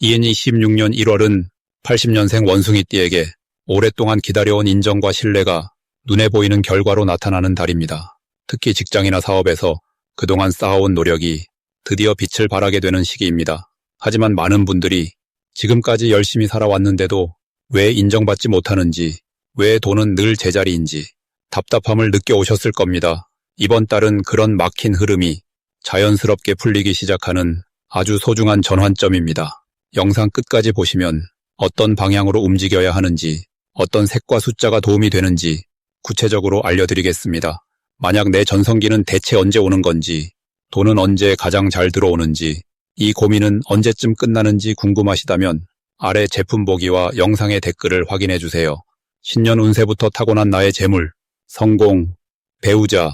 2026년 1월은 80년생 원숭이띠에게 오랫동안 기다려온 인정과 신뢰가 눈에 보이는 결과로 나타나는 달입니다. 특히 직장이나 사업에서 그동안 쌓아온 노력이 드디어 빛을 발하게 되는 시기입니다. 하지만 많은 분들이 지금까지 열심히 살아왔는데도 왜 인정받지 못하는지, 왜 돈은 늘 제자리인지 답답함을 느껴오셨을 겁니다. 이번 달은 그런 막힌 흐름이 자연스럽게 풀리기 시작하는 아주 소중한 전환점입니다. 영상 끝까지 보시면 어떤 방향으로 움직여야 하는지, 어떤 색과 숫자가 도움이 되는지 구체적으로 알려드리겠습니다. 만약 내 전성기는 대체 언제 오는 건지, 돈은 언제 가장 잘 들어오는지, 이 고민은 언제쯤 끝나는지 궁금하시다면 아래 제품 보기와 영상의 댓글을 확인해 주세요. 신년 운세부터 타고난 나의 재물, 성공, 배우자,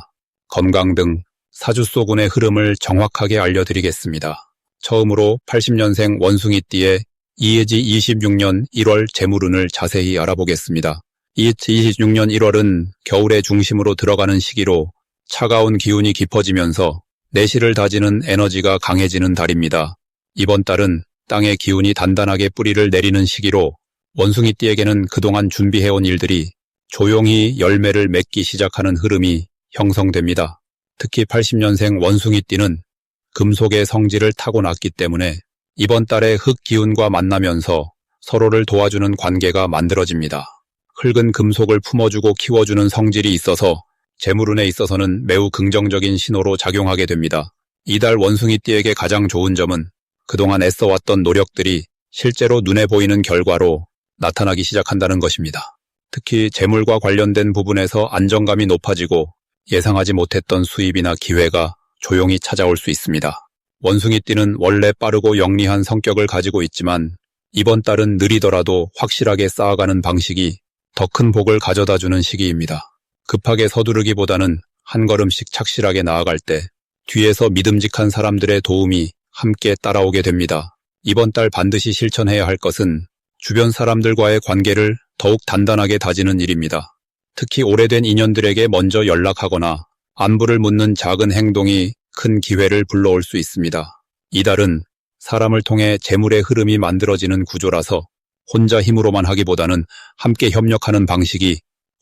건강 등 사주소군의 흐름을 정확하게 알려드리겠습니다. 처음으로 80년생 원숭이띠의 2026년 1월 재물운을 자세히 알아보겠습니다. 2026년 1월은 겨울의 중심으로 들어가는 시기로 차가운 기운이 깊어지면서 내실을 다지는 에너지가 강해지는 달입니다. 이번 달은 땅의 기운이 단단하게 뿌리를 내리는 시기로 원숭이띠에게는 그동안 준비해온 일들이 조용히 열매를 맺기 시작하는 흐름이 형성됩니다. 특히 80년생 원숭이띠는 금속의 성질을 타고났기 때문에 이번 달에 흙 기운과 만나면서 서로를 도와주는 관계가 만들어집니다. 흙은 금속을 품어주고 키워주는 성질이 있어서 재물운에 있어서는 매우 긍정적인 신호로 작용하게 됩니다. 이달 원숭이띠에게 가장 좋은 점은 그동안 애써왔던 노력들이 실제로 눈에 보이는 결과로 나타나기 시작한다는 것입니다. 특히 재물과 관련된 부분에서 안정감이 높아지고 예상하지 못했던 수입이나 기회가 조용히 찾아올 수 있습니다. 원숭이띠는 원래 빠르고 영리한 성격을 가지고 있지만 이번 달은 느리더라도 확실하게 쌓아가는 방식이 더 큰 복을 가져다주는 시기입니다. 급하게 서두르기보다는 한 걸음씩 착실하게 나아갈 때 뒤에서 믿음직한 사람들의 도움이 함께 따라오게 됩니다. 이번 달 반드시 실천해야 할 것은 주변 사람들과의 관계를 더욱 단단하게 다지는 일입니다. 특히 오래된 인연들에게 먼저 연락하거나 안부를 묻는 작은 행동이 큰 기회를 불러올 수 있습니다. 이달은 사람을 통해 재물의 흐름이 만들어지는 구조라서 혼자 힘으로만 하기보다는 함께 협력하는 방식이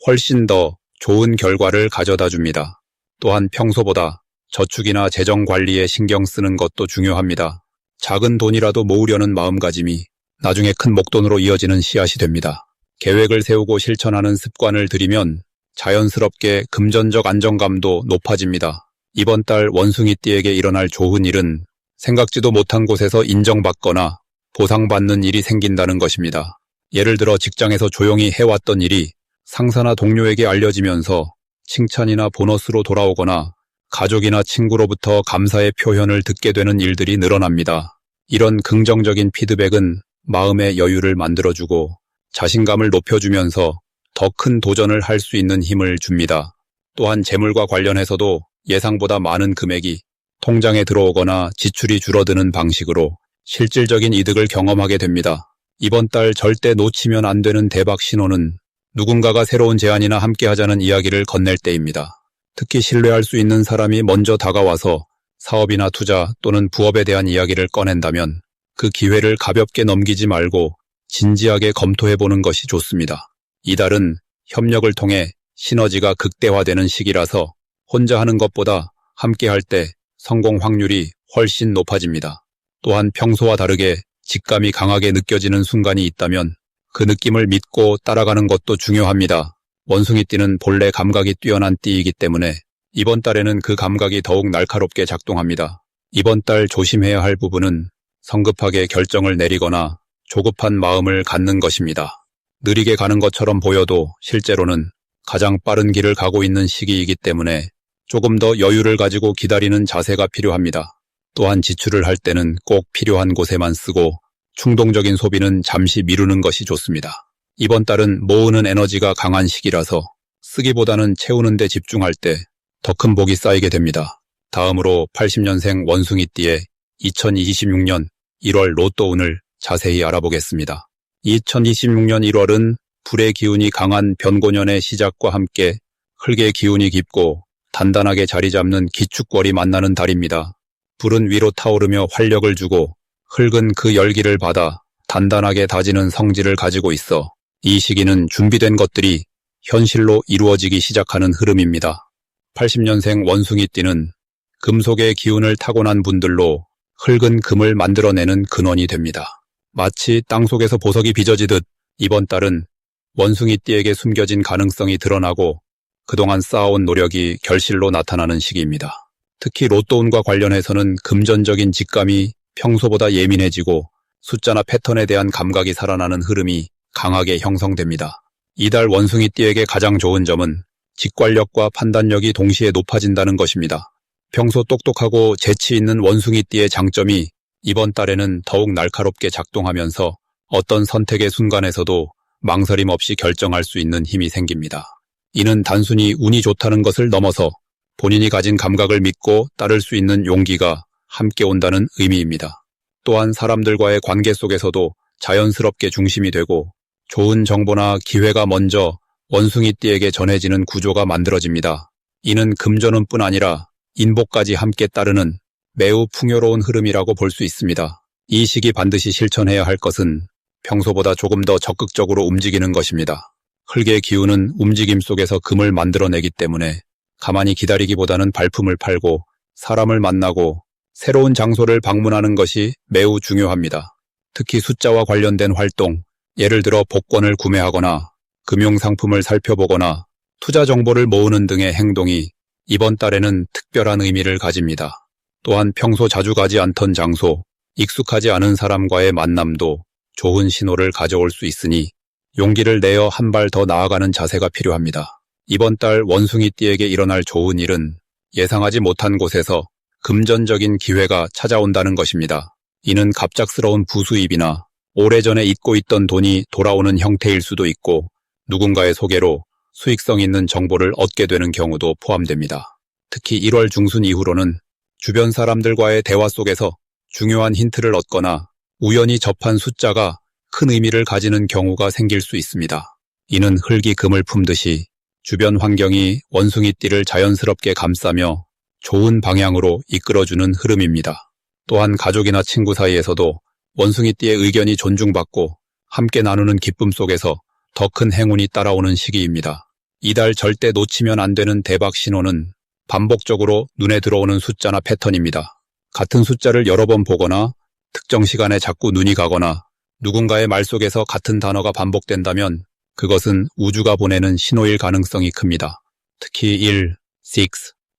훨씬 더 좋은 결과를 가져다 줍니다. 또한 평소보다 저축이나 재정 관리에 신경 쓰는 것도 중요합니다. 작은 돈이라도 모으려는 마음가짐이 나중에 큰 목돈으로 이어지는 씨앗이 됩니다. 계획을 세우고 실천하는 습관을 들이면 자연스럽게 금전적 안정감도 높아집니다. 이번 달 원숭이띠에게 일어날 좋은 일은 생각지도 못한 곳에서 인정받거나 보상받는 일이 생긴다는 것입니다. 예를 들어 직장에서 조용히 해왔던 일이 상사나 동료에게 알려지면서 칭찬이나 보너스로 돌아오거나 가족이나 친구로부터 감사의 표현을 듣게 되는 일들이 늘어납니다. 이런 긍정적인 피드백은 마음의 여유를 만들어주고 자신감을 높여주면서 더 큰 도전을 할 수 있는 힘을 줍니다. 또한 재물과 관련해서도 예상보다 많은 금액이 통장에 들어오거나 지출이 줄어드는 방식으로 실질적인 이득을 경험하게 됩니다. 이번 달 절대 놓치면 안 되는 대박 신호는 누군가가 새로운 제안이나 함께하자는 이야기를 건넬 때입니다. 특히 신뢰할 수 있는 사람이 먼저 다가와서 사업이나 투자 또는 부업에 대한 이야기를 꺼낸다면 그 기회를 가볍게 넘기지 말고 진지하게 검토해보는 것이 좋습니다. 이달은 협력을 통해 시너지가 극대화되는 시기라서 혼자 하는 것보다 함께 할 때 성공 확률이 훨씬 높아집니다. 또한 평소와 다르게 직감이 강하게 느껴지는 순간이 있다면 그 느낌을 믿고 따라가는 것도 중요합니다. 원숭이띠는 본래 감각이 뛰어난 띠이기 때문에 이번 달에는 그 감각이 더욱 날카롭게 작동합니다. 이번 달 조심해야 할 부분은 성급하게 결정을 내리거나 조급한 마음을 갖는 것입니다. 느리게 가는 것처럼 보여도 실제로는 가장 빠른 길을 가고 있는 시기이기 때문에 조금 더 여유를 가지고 기다리는 자세가 필요합니다. 또한 지출을 할 때는 꼭 필요한 곳에만 쓰고 충동적인 소비는 잠시 미루는 것이 좋습니다. 이번 달은 모으는 에너지가 강한 시기라서 쓰기보다는 채우는 데 집중할 때 더 큰 복이 쌓이게 됩니다. 다음으로 80년생 원숭이띠의 2026년 1월 로또운을 자세히 알아보겠습니다. 2026년 1월은 불의 기운이 강한 변고년의 시작과 함께 흙의 기운이 깊고 단단하게 자리 잡는 기축월이 만나는 달입니다. 불은 위로 타오르며 활력을 주고 흙은 그 열기를 받아 단단하게 다지는 성질을 가지고 있어 이 시기는 준비된 것들이 현실로 이루어지기 시작하는 흐름입니다. 80년생 원숭이띠는 금속의 기운을 타고난 분들로 흙은 금을 만들어내는 근원이 됩니다. 마치 땅속에서 보석이 빚어지듯 이번 달은 원숭이띠에게 숨겨진 가능성이 드러나고 그동안 쌓아온 노력이 결실로 나타나는 시기입니다. 특히 로또운과 관련해서는 금전적인 직감이 평소보다 예민해지고 숫자나 패턴에 대한 감각이 살아나는 흐름이 강하게 형성됩니다. 이달 원숭이띠에게 가장 좋은 점은 직관력과 판단력이 동시에 높아진다는 것입니다. 평소 똑똑하고 재치 있는 원숭이띠의 장점이 이번 달에는 더욱 날카롭게 작동하면서 어떤 선택의 순간에서도 망설임 없이 결정할 수 있는 힘이 생깁니다. 이는 단순히 운이 좋다는 것을 넘어서 본인이 가진 감각을 믿고 따를 수 있는 용기가 함께 온다는 의미입니다. 또한 사람들과의 관계 속에서도 자연스럽게 중심이 되고 좋은 정보나 기회가 먼저 원숭이띠에게 전해지는 구조가 만들어집니다. 이는 금전운뿐 아니라 인복까지 함께 따르는 매우 풍요로운 흐름이라고 볼 수 있습니다. 이 시기 반드시 실천해야 할 것은 평소보다 조금 더 적극적으로 움직이는 것입니다. 흙의 기운은 움직임 속에서 금을 만들어내기 때문에 가만히 기다리기보다는 발품을 팔고 사람을 만나고 새로운 장소를 방문하는 것이 매우 중요합니다. 특히 숫자와 관련된 활동, 예를 들어 복권을 구매하거나 금융상품을 살펴보거나 투자 정보를 모으는 등의 행동이 이번 달에는 특별한 의미를 가집니다. 또한 평소 자주 가지 않던 장소, 익숙하지 않은 사람과의 만남도 좋은 신호를 가져올 수 있으니 용기를 내어 한 발 더 나아가는 자세가 필요합니다. 이번 달 원숭이띠에게 일어날 좋은 일은 예상하지 못한 곳에서 금전적인 기회가 찾아온다는 것입니다. 이는 갑작스러운 부수입이나 오래전에 잊고 있던 돈이 돌아오는 형태일 수도 있고 누군가의 소개로 수익성 있는 정보를 얻게 되는 경우도 포함됩니다. 특히 1월 중순 이후로는 주변 사람들과의 대화 속에서 중요한 힌트를 얻거나 우연히 접한 숫자가 큰 의미를 가지는 경우가 생길 수 있습니다. 이는 흙이 금을 품듯이 주변 환경이 원숭이띠를 자연스럽게 감싸며 좋은 방향으로 이끌어주는 흐름입니다. 또한 가족이나 친구 사이에서도 원숭이띠의 의견이 존중받고 함께 나누는 기쁨 속에서 더 큰 행운이 따라오는 시기입니다. 이달 절대 놓치면 안 되는 대박 신호는 반복적으로 눈에 들어오는 숫자나 패턴입니다. 같은 숫자를 여러 번 보거나 특정 시간에 자꾸 눈이 가거나 누군가의 말 속에서 같은 단어가 반복된다면 그것은 우주가 보내는 신호일 가능성이 큽니다. 특히 1, 6,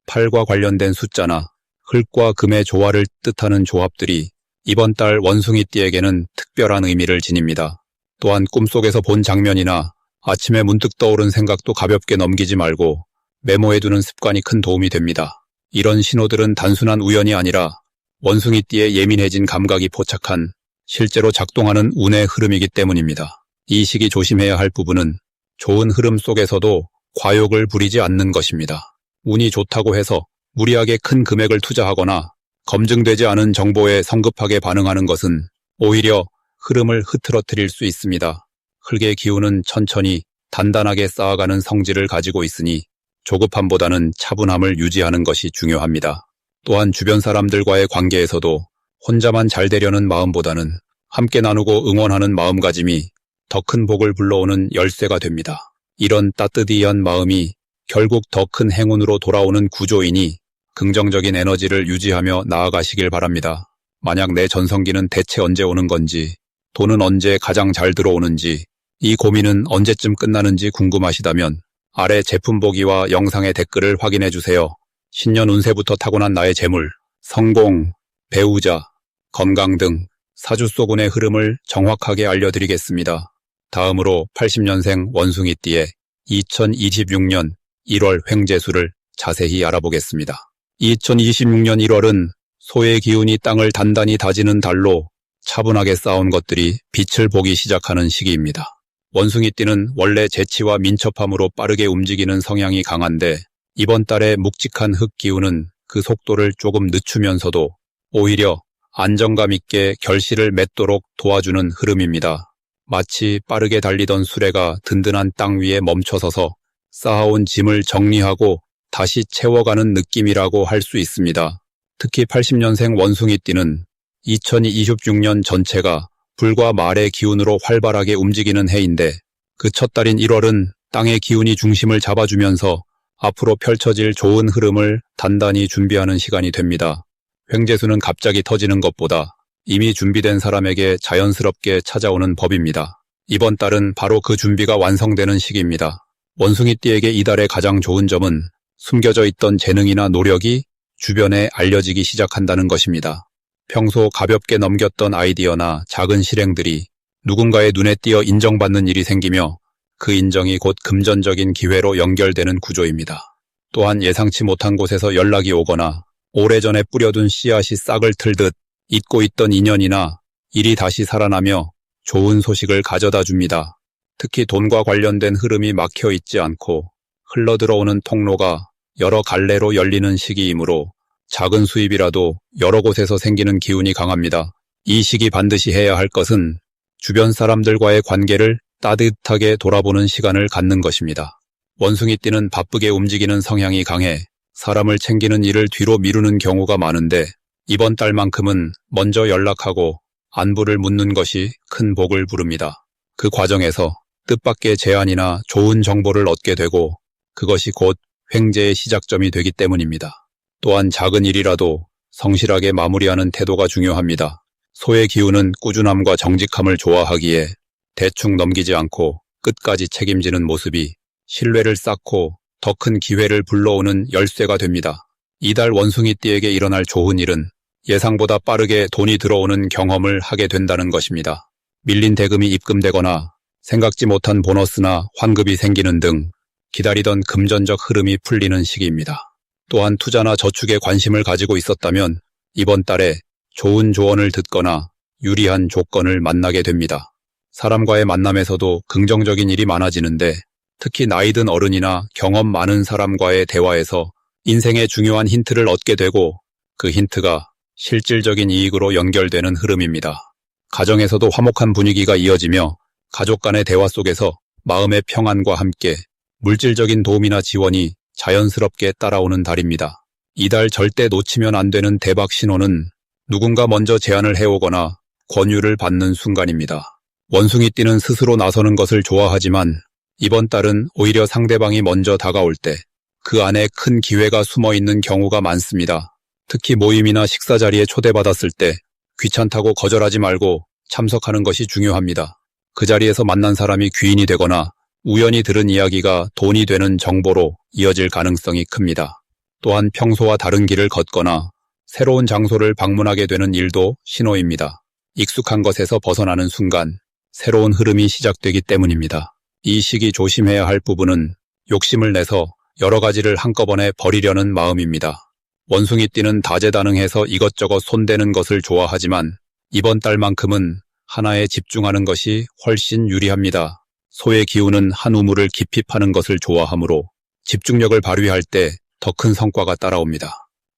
8과 관련된 숫자나 흙과 금의 조화를 뜻하는 조합들이 이번 달 원숭이띠에게는 특별한 의미를 지닙니다. 또한 꿈속에서 본 장면이나 아침에 문득 떠오른 생각도 가볍게 넘기지 말고 메모해두는 습관이 큰 도움이 됩니다. 이런 신호들은 단순한 우연이 아니라 원숭이띠의 예민해진 감각이 포착한 실제로 작동하는 운의 흐름이기 때문입니다. 이 시기 조심해야 할 부분은 좋은 흐름 속에서도 과욕을 부리지 않는 것입니다. 운이 좋다고 해서 무리하게 큰 금액을 투자하거나 검증되지 않은 정보에 성급하게 반응하는 것은 오히려 흐름을 흐트러뜨릴 수 있습니다. 흙의 기운은 천천히 단단하게 쌓아가는 성질을 가지고 있으니 조급함보다는 차분함을 유지하는 것이 중요합니다. 또한 주변 사람들과의 관계에서도 혼자만 잘 되려는 마음보다는 함께 나누고 응원하는 마음가짐이 더 큰 복을 불러오는 열쇠가 됩니다. 이런 따뜻이한 마음이 결국 더 큰 행운으로 돌아오는 구조이니 긍정적인 에너지를 유지하며 나아가시길 바랍니다. 만약 내 전성기는 대체 언제 오는 건지, 돈은 언제 가장 잘 들어오는지, 이 고민은 언제쯤 끝나는지 궁금하시다면 아래 제품 보기와 영상의 댓글을 확인해 주세요. 신년 운세부터 타고난 나의 재물, 성공, 배우자, 건강 등 사주속운의 흐름을 정확하게 알려드리겠습니다. 다음으로 80년생 원숭이띠의 2026년 1월 횡재수를 자세히 알아보겠습니다. 2026년 1월은 소의 기운이 땅을 단단히 다지는 달로 차분하게 쌓아온 것들이 빛을 보기 시작하는 시기입니다. 원숭이띠는 원래 재치와 민첩함으로 빠르게 움직이는 성향이 강한데 이번 달의 묵직한 흙 기운은 그 속도를 조금 늦추면서도 오히려 안정감 있게 결실을 맺도록 도와주는 흐름입니다. 마치 빠르게 달리던 수레가 든든한 땅 위에 멈춰서서 쌓아온 짐을 정리하고 다시 채워가는 느낌이라고 할 수 있습니다. 특히 80년생 원숭이띠는 2026년 전체가 불과 말의 기운으로 활발하게 움직이는 해인데 그 첫 달인 1월은 땅의 기운이 중심을 잡아주면서 앞으로 펼쳐질 좋은 흐름을 단단히 준비하는 시간이 됩니다. 횡재수는 갑자기 터지는 것보다 이미 준비된 사람에게 자연스럽게 찾아오는 법입니다. 이번 달은 바로 그 준비가 완성되는 시기입니다. 원숭이띠에게 이달의 가장 좋은 점은 숨겨져 있던 재능이나 노력이 주변에 알려지기 시작한다는 것입니다. 평소 가볍게 넘겼던 아이디어나 작은 실행들이 누군가의 눈에 띄어 인정받는 일이 생기며 그 인정이 곧 금전적인 기회로 연결되는 구조입니다. 또한 예상치 못한 곳에서 연락이 오거나 오래전에 뿌려둔 씨앗이 싹을 틀듯 잊고 있던 인연이나 일이 다시 살아나며 좋은 소식을 가져다 줍니다. 특히 돈과 관련된 흐름이 막혀 있지 않고 흘러들어오는 통로가 여러 갈래로 열리는 시기이므로 작은 수입이라도 여러 곳에서 생기는 기운이 강합니다. 이 시기 반드시 해야 할 것은 주변 사람들과의 관계를 따뜻하게 돌아보는 시간을 갖는 것입니다. 원숭이띠는 바쁘게 움직이는 성향이 강해 사람을 챙기는 일을 뒤로 미루는 경우가 많은데 이번 달만큼은 먼저 연락하고 안부를 묻는 것이 큰 복을 부릅니다. 그 과정에서 뜻밖의 제안이나 좋은 정보를 얻게 되고 그것이 곧 횡재의 시작점이 되기 때문입니다. 또한 작은 일이라도 성실하게 마무리하는 태도가 중요합니다. 소의 기운은 꾸준함과 정직함을 좋아하기에 대충 넘기지 않고 끝까지 책임지는 모습이 신뢰를 쌓고 더 큰 기회를 불러오는 열쇠가 됩니다. 이달 원숭이띠에게 일어날 좋은 일은 예상보다 빠르게 돈이 들어오는 경험을 하게 된다는 것입니다. 밀린 대금이 입금되거나 생각지 못한 보너스나 환급이 생기는 등 기다리던 금전적 흐름이 풀리는 시기입니다. 또한 투자나 저축에 관심을 가지고 있었다면 이번 달에 좋은 조언을 듣거나 유리한 조건을 만나게 됩니다. 사람과의 만남에서도 긍정적인 일이 많아지는데 특히 나이 든 어른이나 경험 많은 사람과의 대화에서 인생의 중요한 힌트를 얻게 되고 그 힌트가 실질적인 이익으로 연결되는 흐름입니다. 가정에서도 화목한 분위기가 이어지며 가족 간의 대화 속에서 마음의 평안과 함께 물질적인 도움이나 지원이 자연스럽게 따라오는 달입니다. 이달 절대 놓치면 안 되는 대박 신호는 누군가 먼저 제안을 해오거나 권유를 받는 순간입니다. 원숭이띠는 스스로 나서는 것을 좋아하지만 이번 달은 오히려 상대방이 먼저 다가올 때 그 안에 큰 기회가 숨어 있는 경우가 많습니다. 특히 모임이나 식사 자리에 초대받았을 때 귀찮다고 거절하지 말고 참석하는 것이 중요합니다. 그 자리에서 만난 사람이 귀인이 되거나 우연히 들은 이야기가 돈이 되는 정보로 이어질 가능성이 큽니다. 또한 평소와 다른 길을 걷거나 새로운 장소를 방문하게 되는 일도 신호입니다. 익숙한 것에서 벗어나는 순간 새로운 흐름이 시작되기 때문입니다. 이 시기 조심해야 할 부분은 욕심을 내서 여러 가지를 한꺼번에 버리려는 마음입니다. 원숭이띠는 다재다능해서 이것저것 손대는 것을 좋아하지만 이번 달만큼은 하나에 집중하는 것이 훨씬 유리합니다. 소의 기운은 한 우물을 깊이 파는 것을 좋아하므로 집중력을 발휘할 때 더 큰 성과가 따라옵니다.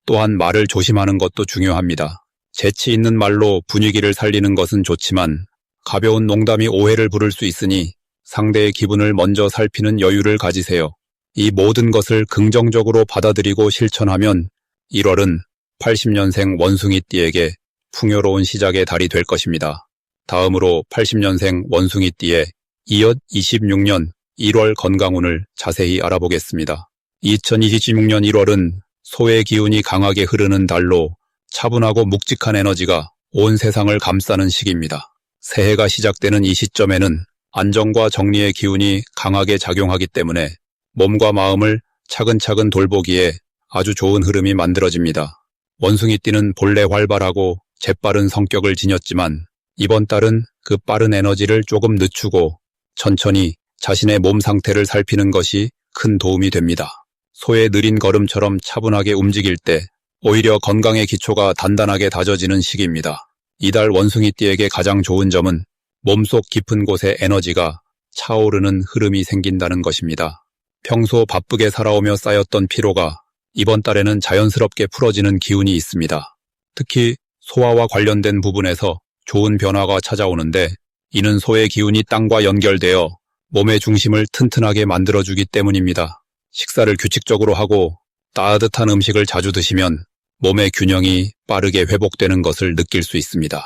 또한 말을 조심하는 것도 중요합니다. 재치 있는 말로 분위기를 살리는 것은 좋지만 가벼운 농담이 오해를 부를 수 있으니 상대의 기분을 먼저 살피는 여유를 가지세요. 이 모든 것을 긍정적으로 받아들이고 실천하면 1월은 80년생 원숭이띠에게 풍요로운 시작의 달이 될 것입니다. 다음으로 80년생 원숭이띠의 26년 1월 건강운을 자세히 알아보겠습니다. 2026년 1월은 소의 기운이 강하게 흐르는 달로 차분하고 묵직한 에너지가 온 세상을 감싸는 시기입니다. 새해가 시작되는 이 시점에는 안정과 정리의 기운이 강하게 작용하기 때문에 몸과 마음을 차근차근 돌보기에 아주 좋은 흐름이 만들어집니다. 원숭이띠는 본래 활발하고 재빠른 성격을 지녔지만 이번 달은 그 빠른 에너지를 조금 늦추고 천천히 자신의 몸 상태를 살피는 것이 큰 도움이 됩니다. 소의 느린 걸음처럼 차분하게 움직일 때 오히려 건강의 기초가 단단하게 다져지는 시기입니다. 이달 원숭이띠에게 가장 좋은 점은 몸속 깊은 곳에 에너지가 차오르는 흐름이 생긴다는 것입니다. 평소 바쁘게 살아오며 쌓였던 피로가 이번 달에는 자연스럽게 풀어지는 기운이 있습니다. 특히 소화와 관련된 부분에서 좋은 변화가 찾아오는데 이는 소의 기운이 땅과 연결되어 몸의 중심을 튼튼하게 만들어주기 때문입니다. 식사를 규칙적으로 하고 따뜻한 음식을 자주 드시면 몸의 균형이 빠르게 회복되는 것을 느낄 수 있습니다.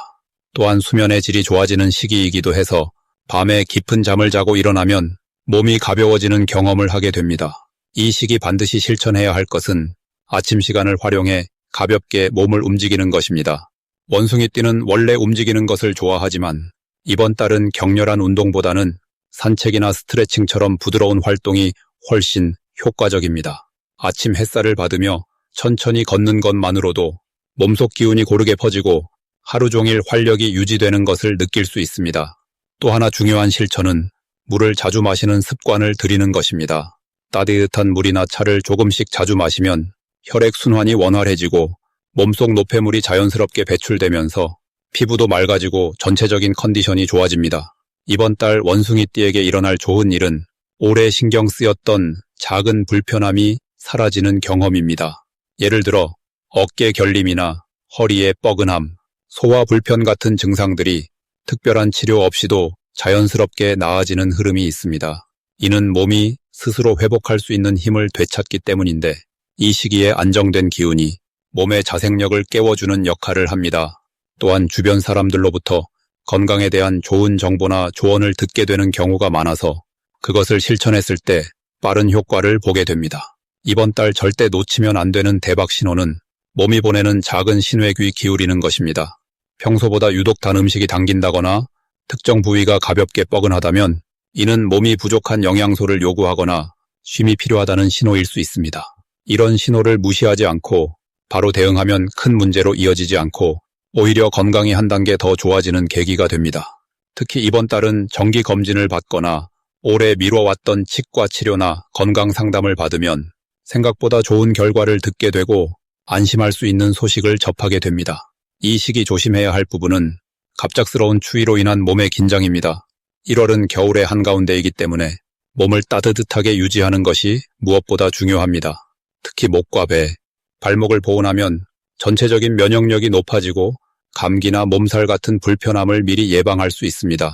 또한 수면의 질이 좋아지는 시기이기도 해서 밤에 깊은 잠을 자고 일어나면 몸이 가벼워지는 경험을 하게 됩니다. 이 시기 반드시 실천해야 할 것은 아침 시간을 활용해 가볍게 몸을 움직이는 것입니다. 원숭이띠는 원래 움직이는 것을 좋아하지만 이번 달은 격렬한 운동보다는 산책이나 스트레칭처럼 부드러운 활동이 훨씬 효과적입니다. 아침 햇살을 받으며 천천히 걷는 것만으로도 몸속 기운이 고르게 퍼지고 하루 종일 활력이 유지되는 것을 느낄 수 있습니다. 또 하나 중요한 실천은 물을 자주 마시는 습관을 들이는 것입니다. 따뜻한 물이나 차를 조금씩 자주 마시면 혈액순환이 원활해지고 몸속 노폐물이 자연스럽게 배출되면서 피부도 맑아지고 전체적인 컨디션이 좋아집니다. 이번 달 원숭이띠에게 일어날 좋은 일은 오래 신경 쓰였던 작은 불편함이 사라지는 경험입니다. 예를 들어 어깨 결림이나 허리의 뻐근함, 소화 불편 같은 증상들이 특별한 치료 없이도 자연스럽게 나아지는 흐름이 있습니다. 이는 몸이 스스로 회복할 수 있는 힘을 되찾기 때문인데 이 시기에 안정된 기운이 몸의 자생력을 깨워주는 역할을 합니다. 또한 주변 사람들로부터 건강에 대한 좋은 정보나 조언을 듣게 되는 경우가 많아서 그것을 실천했을 때 빠른 효과를 보게 됩니다. 이번 달 절대 놓치면 안 되는 대박 신호는 몸이 보내는 작은 신호에 귀 기울이는 것입니다. 평소보다 유독 단 음식이 당긴다거나 특정 부위가 가볍게 뻐근하다면 이는 몸이 부족한 영양소를 요구하거나 쉼이 필요하다는 신호일 수 있습니다. 이런 신호를 무시하지 않고 바로 대응하면 큰 문제로 이어지지 않고 오히려 건강이 한 단계 더 좋아지는 계기가 됩니다. 특히 이번 달은 정기 검진을 받거나 오래 미뤄왔던 치과 치료나 건강 상담을 받으면 생각보다 좋은 결과를 듣게 되고 안심할 수 있는 소식을 접하게 됩니다. 이 시기 조심해야 할 부분은 갑작스러운 추위로 인한 몸의 긴장입니다. 1월은 겨울의 한가운데이기 때문에 몸을 따뜻하게 유지하는 것이 무엇보다 중요합니다. 특히 목과 배, 발목을 보온하면 전체적인 면역력이 높아지고 감기나 몸살 같은 불편함을 미리 예방할 수 있습니다.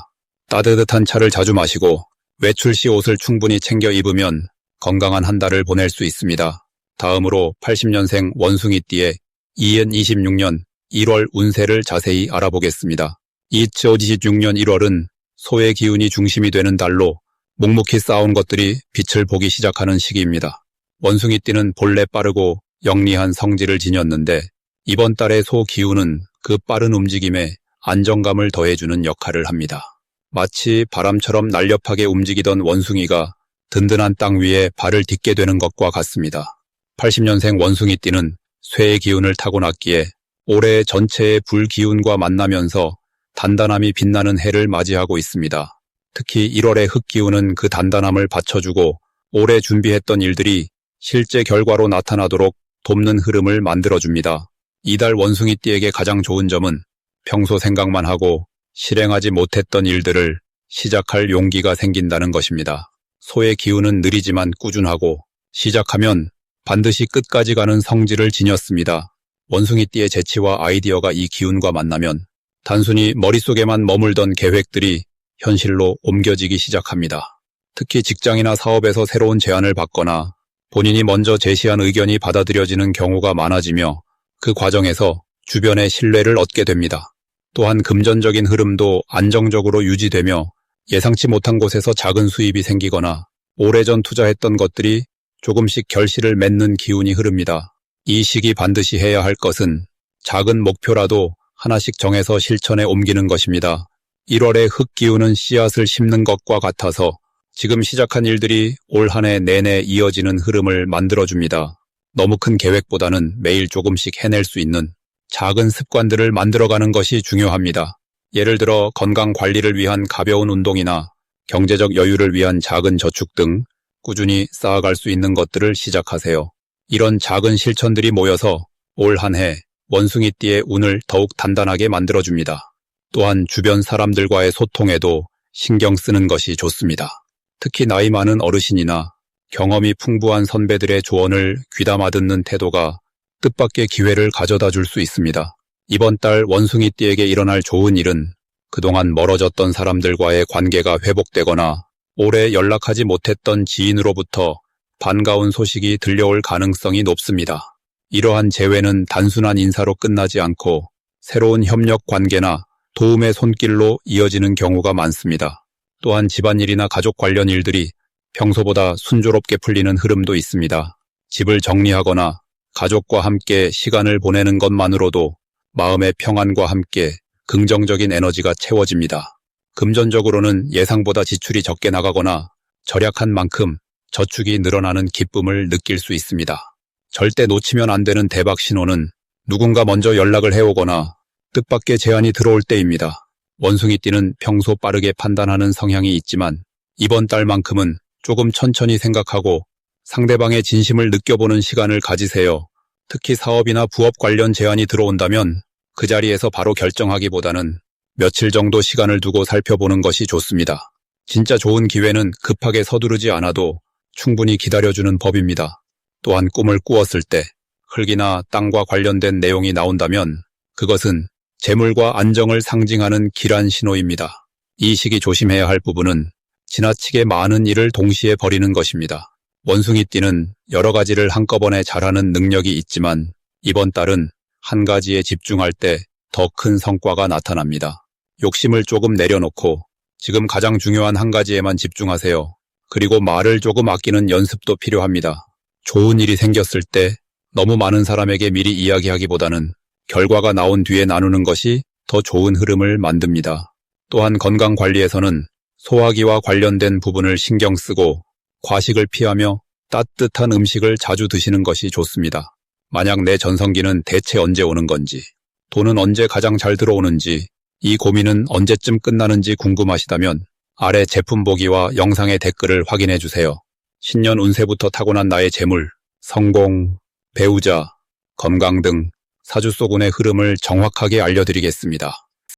따뜻한 차를 자주 마시고 외출 시 옷을 충분히 챙겨 입으면 건강한 한 달을 보낼 수 있습니다. 다음으로 80년생 원숭이띠의 2026년 1월 운세를 자세히 알아보겠습니다. 2026년 1월은 소의 기운이 중심이 되는 달로 묵묵히 쌓아온 것들이 빛을 보기 시작하는 시기입니다. 원숭이띠는 본래 빠르고 영리한 성질을 지녔는데 이번 달의 소 기운은 그 빠른 움직임에 안정감을 더해주는 역할을 합니다. 마치 바람처럼 날렵하게 움직이던 원숭이가 든든한 땅 위에 발을 딛게 되는 것과 같습니다. 80년생 원숭이띠는 쇠의 기운을 타고났기에 올해 전체의 불 기운과 만나면서 단단함이 빛나는 해를 맞이하고 있습니다. 특히 1월의 흙 기운은 그 단단함을 받쳐주고 올해 준비했던 일들이 실제 결과로 나타나도록 돕는 흐름을 만들어줍니다. 이달 원숭이띠에게 가장 좋은 점은 평소 생각만 하고 실행하지 못했던 일들을 시작할 용기가 생긴다는 것입니다. 소의 기운은 느리지만 꾸준하고 시작하면 반드시 끝까지 가는 성질을 지녔습니다. 원숭이띠의 재치와 아이디어가 이 기운과 만나면 단순히 머릿속에만 머물던 계획들이 현실로 옮겨지기 시작합니다. 특히 직장이나 사업에서 새로운 제안을 받거나 본인이 먼저 제시한 의견이 받아들여지는 경우가 많아지며 그 과정에서 주변의 신뢰를 얻게 됩니다. 또한 금전적인 흐름도 안정적으로 유지되며 예상치 못한 곳에서 작은 수입이 생기거나 오래전 투자했던 것들이 조금씩 결실을 맺는 기운이 흐릅니다. 이 시기 반드시 해야 할 것은 작은 목표라도 하나씩 정해서 실천에 옮기는 것입니다. 1월의 흙 기운은 씨앗을 심는 것과 같아서 지금 시작한 일들이 올 한 해 내내 이어지는 흐름을 만들어줍니다. 너무 큰 계획보다는 매일 조금씩 해낼 수 있는 작은 습관들을 만들어가는 것이 중요합니다. 예를 들어 건강 관리를 위한 가벼운 운동이나 경제적 여유를 위한 작은 저축 등 꾸준히 쌓아갈 수 있는 것들을 시작하세요. 이런 작은 실천들이 모여서 올 한 해 원숭이띠의 운을 더욱 단단하게 만들어줍니다. 또한 주변 사람들과의 소통에도 신경 쓰는 것이 좋습니다. 특히 나이 많은 어르신이나 경험이 풍부한 선배들의 조언을 귀담아 듣는 태도가 뜻밖의 기회를 가져다 줄 수 있습니다. 이번 달 원숭이띠에게 일어날 좋은 일은 그동안 멀어졌던 사람들과의 관계가 회복되거나 오래 연락하지 못했던 지인으로부터 반가운 소식이 들려올 가능성이 높습니다. 이러한 재회는 단순한 인사로 끝나지 않고 새로운 협력 관계나 도움의 손길로 이어지는 경우가 많습니다. 또한 집안일이나 가족 관련 일들이 평소보다 순조롭게 풀리는 흐름도 있습니다. 집을 정리하거나 가족과 함께 시간을 보내는 것만으로도 마음의 평안과 함께 긍정적인 에너지가 채워집니다. 금전적으로는 예상보다 지출이 적게 나가거나 절약한 만큼 저축이 늘어나는 기쁨을 느낄 수 있습니다. 절대 놓치면 안 되는 대박 신호는 누군가 먼저 연락을 해오거나 뜻밖의 제안이 들어올 때입니다. 원숭이띠는 평소 빠르게 판단하는 성향이 있지만 이번 달만큼은 조금 천천히 생각하고 상대방의 진심을 느껴보는 시간을 가지세요. 특히 사업이나 부업 관련 제안이 들어온다면 그 자리에서 바로 결정하기보다는 며칠 정도 시간을 두고 살펴보는 것이 좋습니다. 진짜 좋은 기회는 급하게 서두르지 않아도 충분히 기다려주는 법입니다. 또한 꿈을 꾸었을 때 흙이나 땅과 관련된 내용이 나온다면 그것은 재물과 안정을 상징하는 길한 신호입니다. 이 시기 조심해야 할 부분은 지나치게 많은 일을 동시에 벌이는 것입니다. 원숭이띠는 여러 가지를 한꺼번에 잘하는 능력이 있지만 이번 달은 한 가지에 집중할 때 더 큰 성과가 나타납니다. 욕심을 조금 내려놓고 지금 가장 중요한 한 가지에만 집중하세요. 그리고 말을 조금 아끼는 연습도 필요합니다. 좋은 일이 생겼을 때 너무 많은 사람에게 미리 이야기하기보다는 결과가 나온 뒤에 나누는 것이 더 좋은 흐름을 만듭니다. 또한 건강 관리에서는 소화기와 관련된 부분을 신경 쓰고 과식을 피하며 따뜻한 음식을 자주 드시는 것이 좋습니다. 만약 내 전성기는 대체 언제 오는 건지, 돈은 언제 가장 잘 들어오는지, 이 고민은 언제쯤 끝나는지 궁금하시다면 아래 제품 보기와 영상의 댓글을 확인해 주세요. 신년 운세부터 타고난 나의 재물, 성공, 배우자, 건강 등 사주소군의 흐름을 정확하게 알려드리겠습니다.